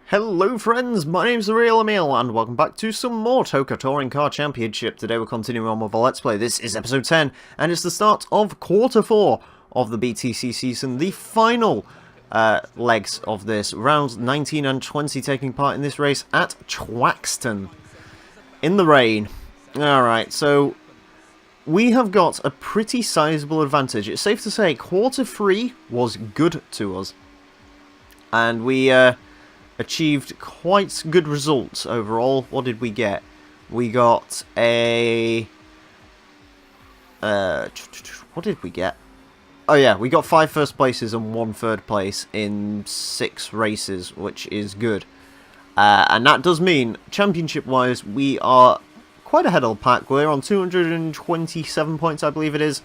Hello friends, my name's the real Emile and welcome back to some more TOCA Touring Car Championship. Today we're continuing on with a Let's Play. This is episode 10 and it's the start of quarter 4 of the BTC season, the final legs of this. Rounds 19 and 20 taking part in this race at Twaxton in the rain. Alright, so we have got a pretty sizable advantage. It's safe to say quarter 3 was good to us. And we achieved quite good results overall. What did we get? We got a... what did we get? Oh yeah, we got 5 first places and 1 third place in 6 races, which is good. And that does mean, championship-wise, we are quite ahead of the pack. We're on 227 points, I believe it is.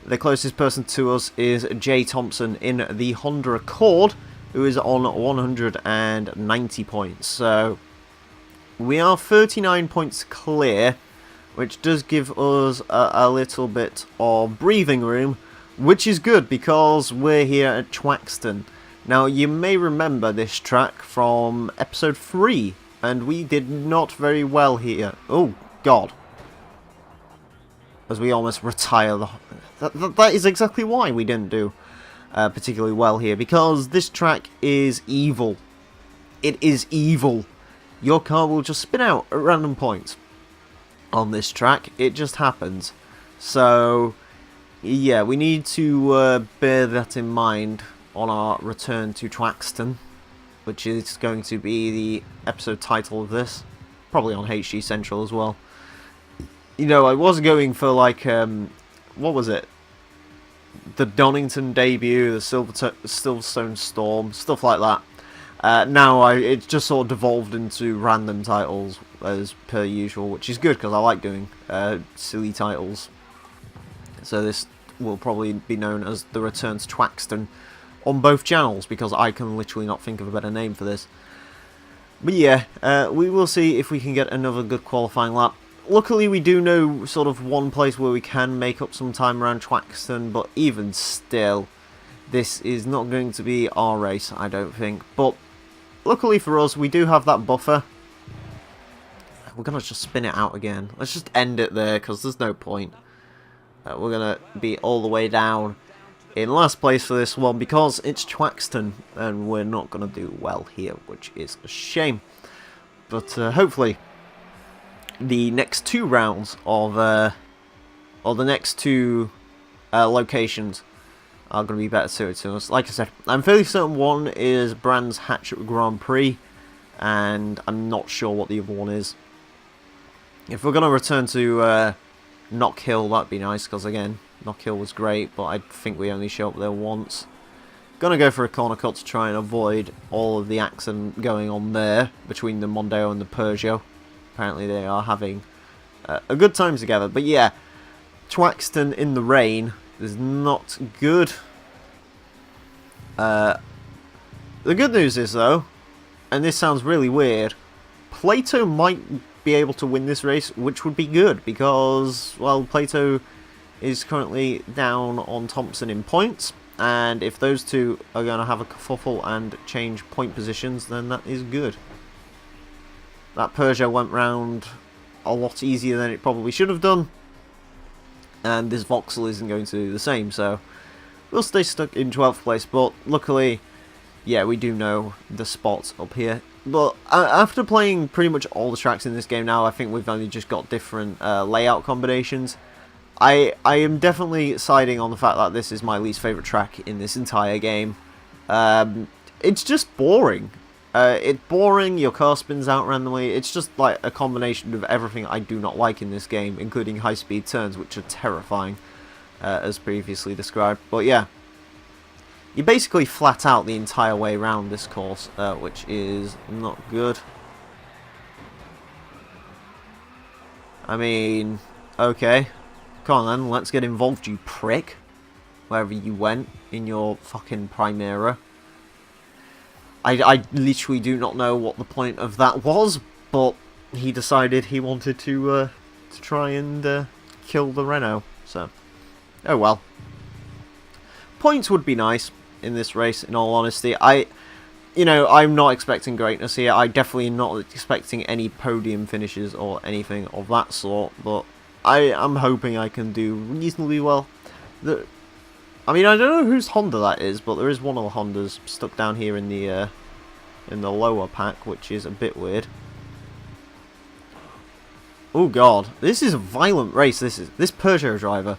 The closest person to us is Jay Thompson in the Honda Accord, who is on 190 points. So we are 39 points clear, which does give us a little bit of breathing room, which is good because we're here at Twaxton. Now you may remember this track from episode 3, and we did not very well here. Oh god. As we almost retire the... That is exactly why we didn't do particularly well here, because this track is evil. It is evil. Your car will just spin out at random points on this track. It just happens. So yeah, we need to bear that in mind on our return to Twaxton, which is going to be the episode title of this, probably on HG Central as well. You know, I was going for like what was it, the Donington debut, the Silverstone Storm, stuff like that. Now it's just sort of devolved into random titles as per usual, which is good because I like doing silly titles. So this will probably be known as the Return to Twaxton on both channels, because I can literally not think of a better name for this. But yeah, we will see if we can get another good qualifying lap. Luckily, we do know sort of one place where we can make up some time around Twaxton, but even still, this is not going to be our race, I don't think. But luckily for us, we do have that buffer. We're going to just spin it out again. Let's just end it there, because there's no point. We're going to be all the way down in last place for this one, because it's Twaxton, and we're not going to do well here, which is a shame. But hopefully the next 2 rounds of, or the next 2 locations are going to be better suited to us. Like I said, I'm fairly certain one is Brands Hatchet Grand Prix, and I'm not sure what the other one is. If we're going to return to Knock Hill, that'd be nice, because again, Knock Hill was great, but I think we only show up there once. Gonna go for a corner cut to try and avoid all of the accident going on there between the Mondeo and the Peugeot. Apparently they are having a good time together. But yeah, Twaxton in the rain is not good. The good news is though, and this sounds really weird, Plato might be able to win this race, which would be good because, well, Plato is currently down on Thompson in points, and if those two are going to have a kerfuffle and change point positions, then that is good. That Peugeot went round a lot easier than it probably should have done, and this Vauxhall isn't going to do the same, so we'll stay stuck in 12th place, but luckily, yeah, we do know the spots up here. But after playing pretty much all the tracks in this game now, I think we've only just got different layout combinations. I am definitely siding on the fact that this is my least favourite track in this entire game. It's just boring. It's boring, your car spins out randomly, it's just like a combination of everything I do not like in this game, including high-speed turns, which are terrifying, as previously described. But yeah, you basically flat out the entire way around this course, which is not good. I mean, okay, come on then, let's get involved, you prick, wherever you went in your fucking Primera. I literally do not know what the point of that was, but he decided he wanted to try and kill the Renault, so, oh well. Points would be nice in this race, in all honesty. you know, I'm not expecting greatness here. I'm definitely not expecting any podium finishes or anything of that sort, but I am hoping I can do reasonably well. I mean, I don't know whose Honda that is, but there is one of the Hondas stuck down here in the lower pack, which is a bit weird. Oh god, this is a violent race. This Peugeot driver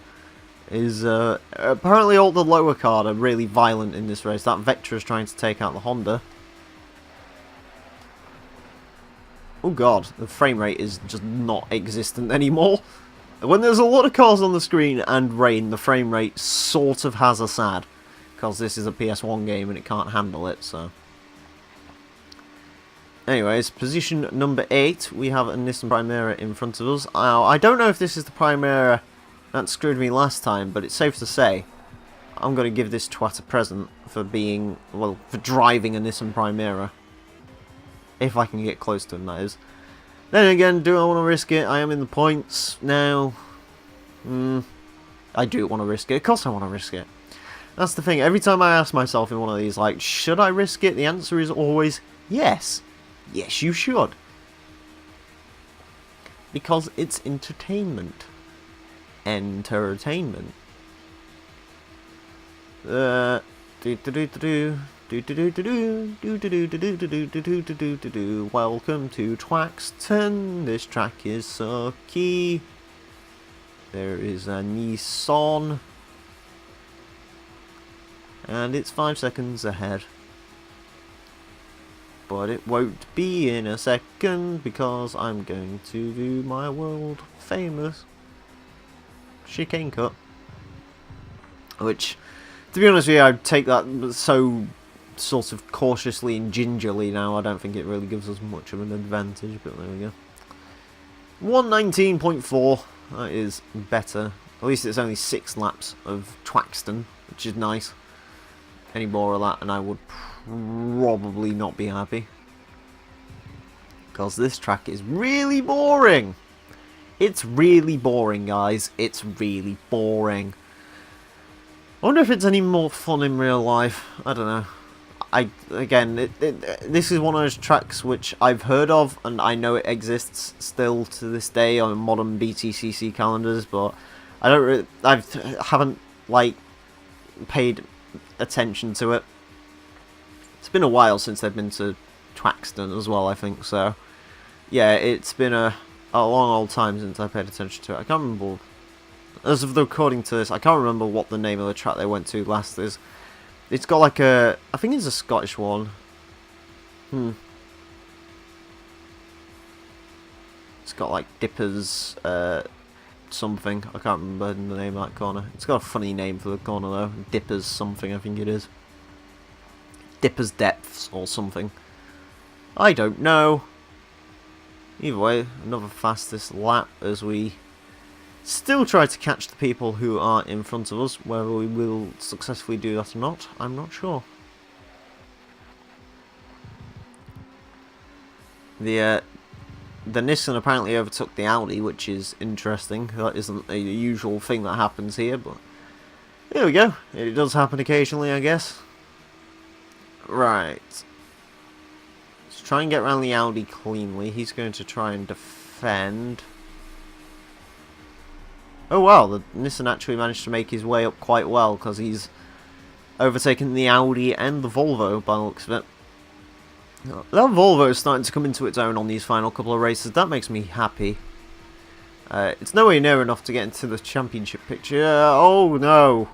is apparently all the lower card are really violent in this race. That Vectra is trying to take out the Honda. Oh god, the frame rate is just not existent anymore. When there's a lot of cars on the screen and rain, the frame rate sort of has a sad, because this is a PS1 game and it can't handle it, so. Anyways, position number 8, we have a Nissan Primera in front of us. Now, I don't know if this is the Primera that screwed me last time, but it's safe to say I'm going to give this twat a present for being, well, for driving a Nissan Primera. If I can get close to him, that is. Then again, do I want to risk it? I am in the points now. I do want to risk it. Of course I want to risk it. That's the thing. Every time I ask myself in one of these, like, should I risk it? The answer is always yes. Yes, you should. Because it's entertainment. Entertainment. Welcome to Twaxton. This track is sucky. There is a Nissan. And it's 5 seconds ahead. But it won't be in a second because I'm going to do my world famous chicane cut. Which, to be honest with you, I'd take that so sort of cautiously and gingerly now. I don't think it really gives us much of an advantage, but there we go. 119.4, that is better. At least it's only 6 laps of Twaxton, which is nice. Any more of that and I would probably not be happy. Because this track is really boring. It's really boring, guys. It's really boring. I wonder if it's any more fun in real life. I don't know. This is one of those tracks which I've heard of and I know it exists still to this day on modern BTCC calendars, but I haven't like paid attention to it. It's been a while since they've been to Twaxton as well, I think, so yeah, it's been a long old time since I paid attention to it. I can't remember, as of the recording to this, I can't remember what the name of the track they went to last is. It's got like a, I think it's a Scottish one. It's got like Dippers, something. I can't remember the name of that corner. It's got a funny name for the corner though. Dippers something, I think it is. Dippers Depths or something. I don't know. Either way, another fastest lap as we still try to catch the people who are in front of us. Whether we will successfully do that or not, I'm not sure. The Nissan apparently overtook the Audi, which is interesting. That isn't a usual thing that happens here, but there we go. It does happen occasionally, I guess. Right. Let's try and get around the Audi cleanly. He's going to try and defend. Oh wow, the Nissan actually managed to make his way up quite well, because he's overtaken the Audi and the Volvo by the looks of it. That Volvo is starting to come into its own on these final couple of races. That makes me happy. It's nowhere near enough to get into the championship picture. Oh no!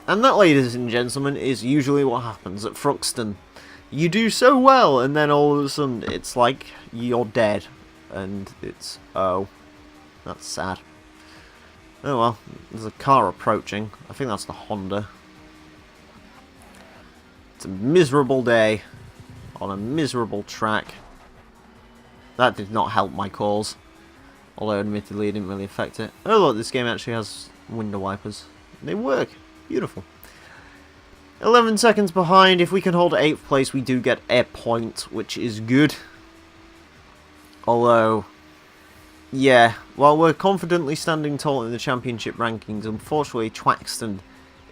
And that, ladies and gentlemen, is usually what happens at Thruxton. You do so well, and then all of a sudden it's like you're dead. And it's, oh, that's sad. Oh well, there's a car approaching. I think that's the Honda. It's a miserable day on a miserable track. That did not help my cause. Although admittedly it didn't really affect it. Oh look, this game actually has window wipers. They work. Beautiful. 11 seconds behind. If we can hold 8th place, we do get a point, which is good. Although, yeah, while we're confidently standing tall in the championship rankings, unfortunately Twaxton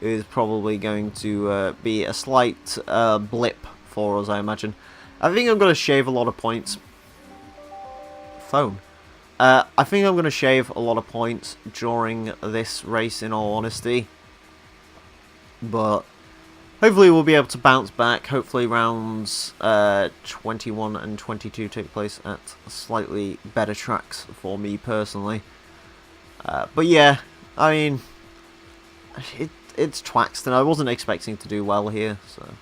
is probably going to be a slight blip for us, I imagine. I think I'm going to shave a lot of points. Phone. I think I'm going to shave a lot of points during this race, in all honesty. But hopefully we'll be able to bounce back. Hopefully rounds 21 and 22 take place at slightly better tracks for me personally. But yeah, I mean, it's Twaxton. I wasn't expecting to do well here, so.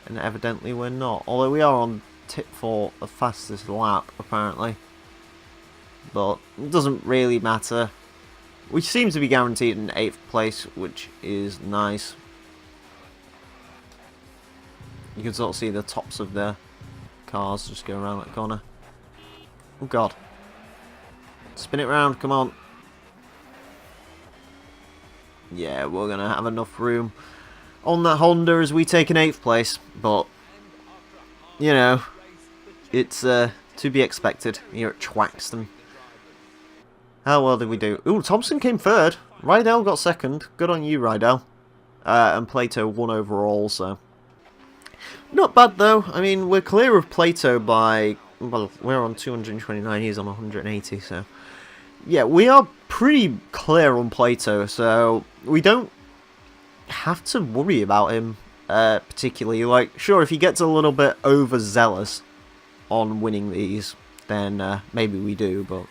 And evidently we're not. Although we are on tip for the fastest lap, apparently. But it doesn't really matter. We seem to be guaranteed an 8th place, which is nice. You can sort of see the tops of the cars just go around that corner. Oh god. Spin it round, come on. Yeah, we're going to have enough room on that Honda as we take an 8th place. But, you know, it's to be expected here at Twaxton. How well did we do? Ooh, Thompson came 3rd. Rydell got 2nd. Good on you, Rydell. And Plato won overall, so. Not bad, though. I mean, we're clear of Plato by... Well, we're on 229, he's on 180, so... Yeah, we are pretty clear on Plato, so we don't have to worry about him particularly. Like, sure, if he gets a little bit overzealous on winning these, then maybe we do, but...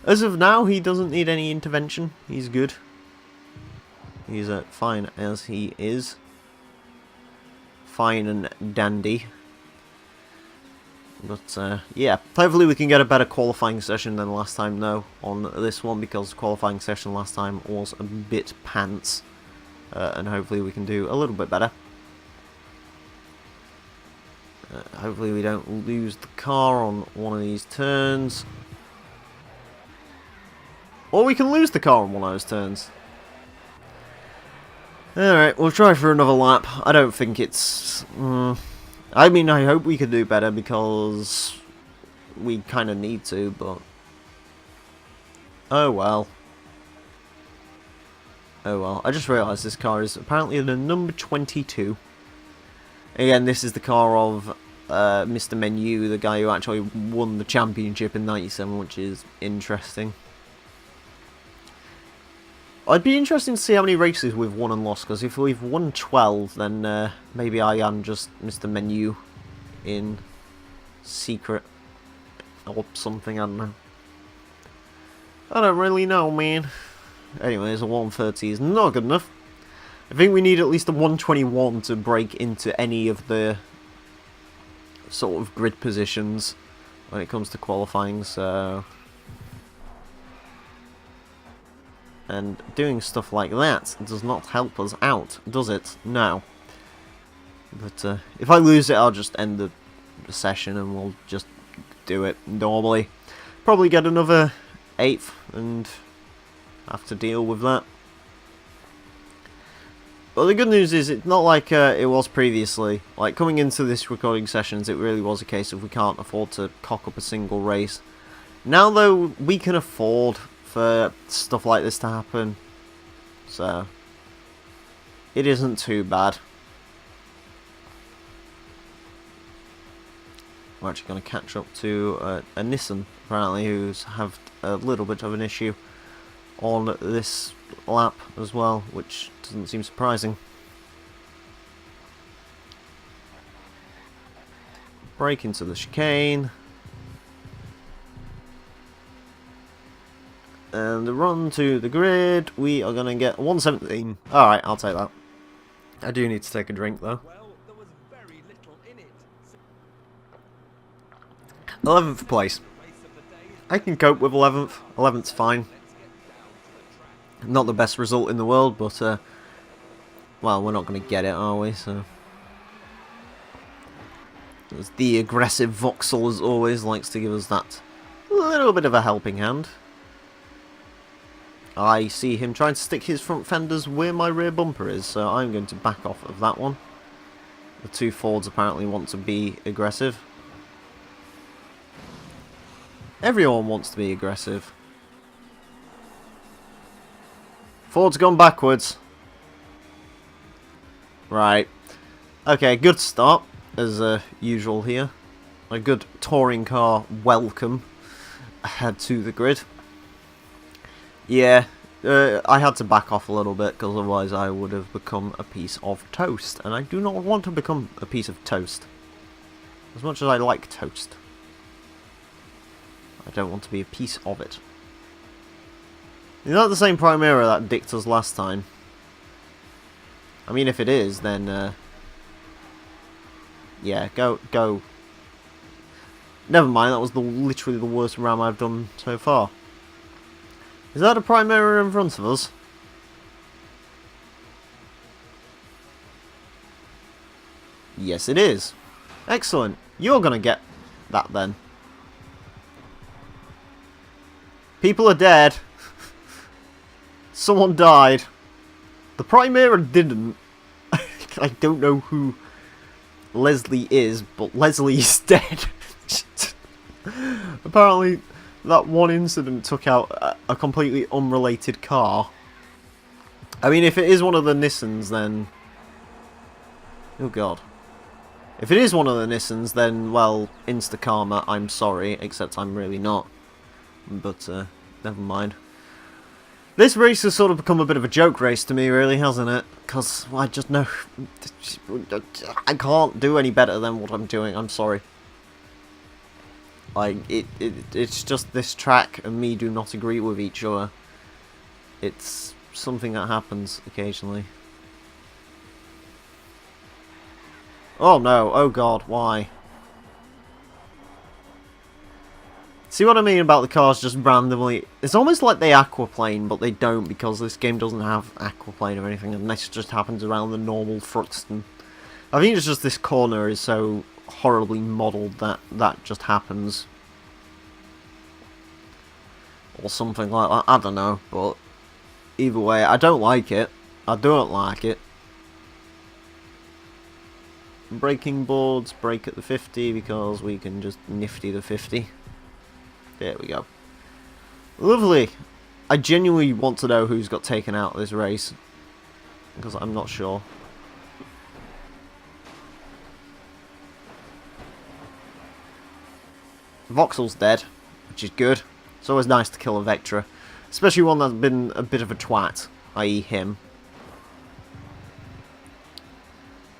As of now, he doesn't need any intervention. He's good. He's fine as he is. Fine and dandy. But, yeah. Hopefully we can get a better qualifying session than last time, though, on this one, because the qualifying session last time was a bit pants. And hopefully we can do a little bit better. Hopefully we don't lose the car on one of these turns. Or we can lose the car on one of those turns. Alright, we'll try for another lap. I don't think it's... I mean, I hope we can do better because we kind of need to, but... Oh well. Oh well. I just realised this car is apparently the number 22. Again, this is the car of Mr. Menu, the guy who actually won the championship in '97, which is interesting. I'd be interested to see how many races we've won and lost, because if we've won 12, then maybe I am just Mr. Menu in secret or something, I don't know. I don't really know, man. Anyways, a 130 is not good enough. I think we need at least a 121 to break into any of the sort of grid positions when it comes to qualifying, so... And doing stuff like that does not help us out, does it? No. But if I lose it, I'll just end the session and we'll just do it normally. Probably get another 8th and have to deal with that. But the good news is it's not like it was previously. Like, coming into this recording sessions, it really was a case of we can't afford to cock up a single race. Now, though, we can afford for stuff like this to happen, so it isn't too bad. We're actually going to catch up to a Nissan, apparently, who's have a little bit of an issue on this lap as well, which doesn't seem surprising. Brake into the chicane. And the run to the grid, we are going to get 117. Alright, I'll take that. I do need to take a drink, though. 11th place. I can cope with 11th. 11th's fine. Not the best result in the world, but, well, we're not going to get it, are we? So, as the aggressive Vauxhall, as always, likes to give us that little bit of a helping hand. I see him trying to stick his front fenders where my rear bumper is, so I'm going to back off of that one. The two Fords apparently want to be aggressive. Everyone wants to be aggressive. Ford's gone backwards. Right. Okay, good start, as usual here. A good touring car welcome to the grid. Yeah, I had to back off a little bit, because otherwise I would have become a piece of toast. And I do not want to become a piece of toast. As much as I like toast. I don't want to be a piece of it. Is that the same Primera that dicked us last time? I mean, if it is, then... yeah, go. Never mind, that was literally the worst ram I've done so far. Is that a Primera in front of us? Yes, it is. Excellent. You're gonna get that then. People are dead. Someone died. The Primera didn't. I don't know who Leslie is, but Leslie is dead. Apparently, that one incident took out a completely unrelated car. I mean, if it is one of the Nissans, then... oh god. If it is one of the Nissans, then, well, insta-karma, I'm sorry, except I'm really not. But, never mind. This race has sort of become a bit of a joke race to me, really, hasn't it? Because I just know... I can't do any better than what I'm doing, I'm sorry. Like, it's just this track and me do not agree with each other. It's something that happens occasionally. Oh no, oh god, why? See what I mean about the cars just randomly... it's almost like they aquaplane, but they don't, because this game doesn't have aquaplane or anything, and this just happens around the normal Fruxton. I think it's just this corner is so horribly modelled that that just happens. Or something like that, I don't know, but either way, I don't like it. I don't like it. Braking boards, brake at the 50, because we can just nifty the 50. There we go. Lovely. I genuinely want to know who's got taken out of this race, because I'm not sure. Vauxhall's dead, which is good. It's always nice to kill a Vectra, especially one that's been a bit of a twat, i.e. him.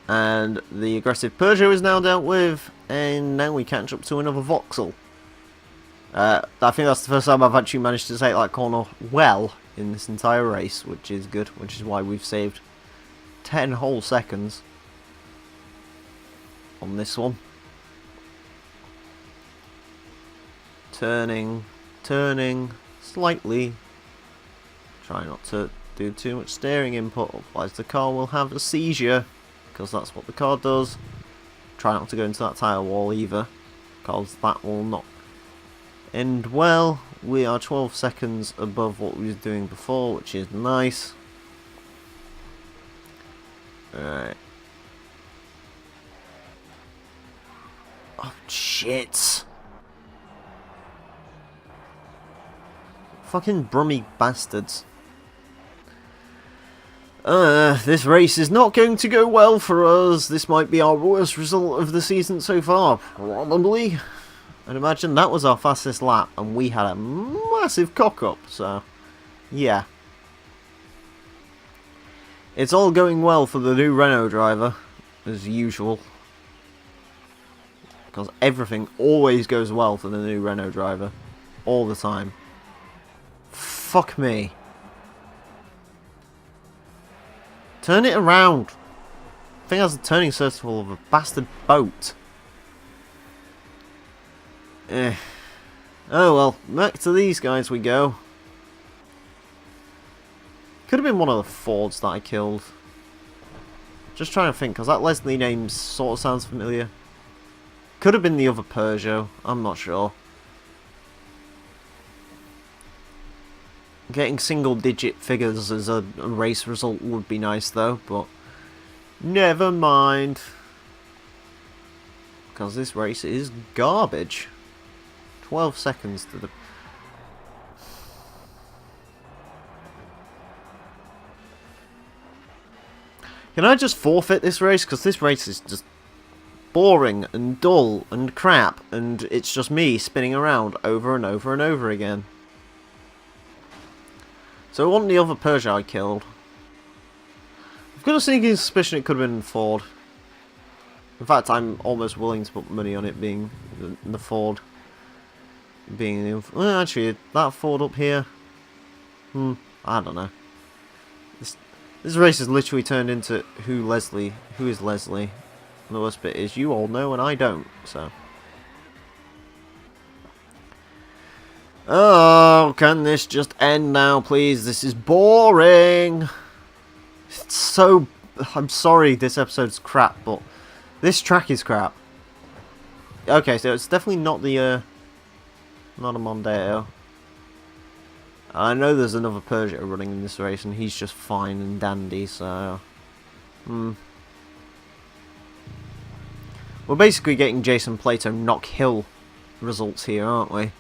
And the aggressive Peugeot is now dealt with, and now we catch up to another Vauxhall. I think that's the first time I've actually managed to take that corner well in this entire race, which is good, which is why we've saved 10 whole seconds on this one. Turning slightly. Try not to do too much steering input, otherwise the car will have a seizure, because that's what the car does. Try not to go into that tyre wall either, because that will not end well. We are 12 seconds above what we were doing before, which is nice. Alright. Oh, shit. Fucking brummy bastards. This race is not going to go well for us. This might be our worst result of the season so far. Probably. I'd imagine that was our fastest lap, and we had a massive cock-up, so... yeah. It's all going well for the new Renault driver, as usual. Because everything always goes well for the new Renault driver. All the time. Fuck me. Turn it around. I think that's a turning circle of a bastard boat. Oh well, back to these guys we go. Could have been one of the Fords that I killed. Just trying to think, because that Leslie name sort of sounds familiar. Could have been the other Peugeot, I'm not sure. Getting single-digit figures as a race result would be nice, though, but never mind. Because this race is garbage. 12 seconds to the... Can I just forfeit this race? Because this race is just boring and dull and crap, and it's just me spinning around over and over and over again. So it wasn't the other Peugeot I killed. I've got a sneaking suspicion it could have been Ford. In fact, I'm almost willing to put money on it being the Ford. Being the... Well, actually, that Ford up here... I don't know. This race has literally turned into who is Leslie. And the worst bit is you all know and I don't, so... Oh, can this just end now, please? This is boring. It's so... I'm sorry this episode's crap, but this track is crap. Okay, so it's definitely not the, not a Mondeo. I know there's another Peugeot running in this race, and he's just fine and dandy, so... We're basically getting Jason Plato knock hill results here, aren't we? I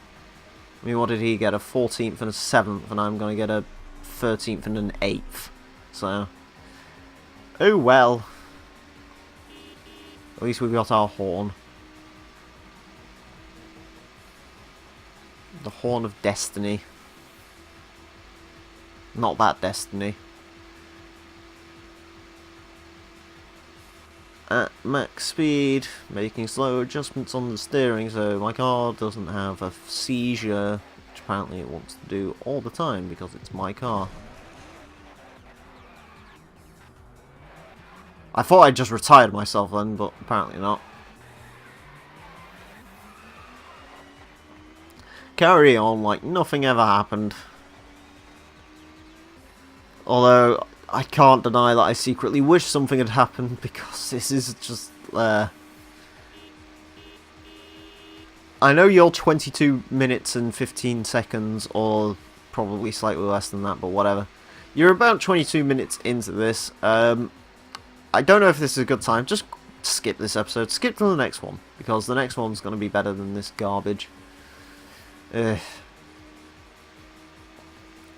mean, what did he get? A 14th and a 7th, and I'm going to get a 13th and an 8th. So... Oh well. At least we've got our horn. The Horn of Destiny. Not that Destiny. At max speed, making slow adjustments on the steering so my car doesn't have a seizure, which apparently it wants to do all the time because it's my car. I thought I'd just retired myself then, but apparently not. Carry on like nothing ever happened. Although, I can't deny that I secretly wish something had happened, because this is just... I know you're 22 minutes and 15 seconds, or probably slightly less than that, but whatever. You're about 22 minutes into this. I don't know if this is a good time. Just skip this episode. Skip to the next one, because the next one's going to be better than this garbage.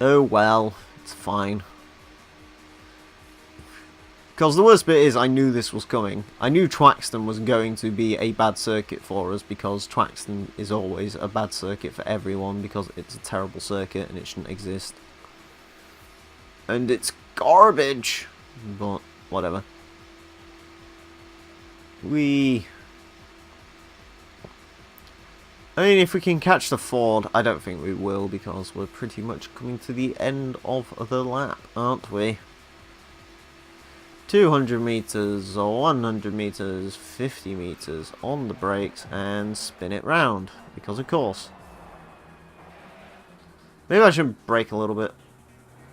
Oh well, it's fine. Because the worst bit is, I knew this was coming. I knew Twaxton was going to be a bad circuit for us, because Twaxton is always a bad circuit for everyone, because it's a terrible circuit and it shouldn't exist. And it's garbage! But, whatever. I mean, if we can catch the Ford, I don't think we will, because we're pretty much coming to the end of the lap, aren't we? 200 meters, or 100 meters, 50 meters on the brakes, and spin it round, because of course. Maybe I should brake a little bit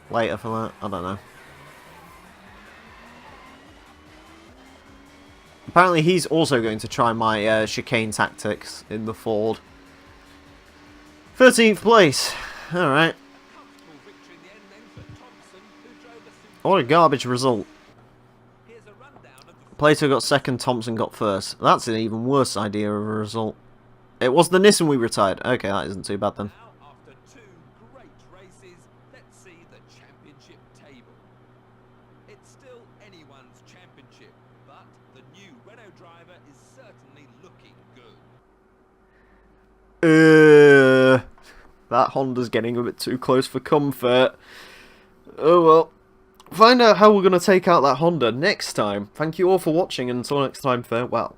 later for that, I don't know. Apparently he's also going to try my chicane tactics in the Ford. 13th place, alright. What a garbage result. Plato got second, Thompson got first. That's an even worse idea of a result. It was the Nissan we retired. Okay, that isn't too bad then. After two great races, let's see the championship table. It's still anyone's championship, but the new Renault driver is certainly looking good. That Honda's getting a bit too close for comfort. Oh well. Find out how we're going to take out that Honda next time. Thank you all for watching, and until next time, farewell.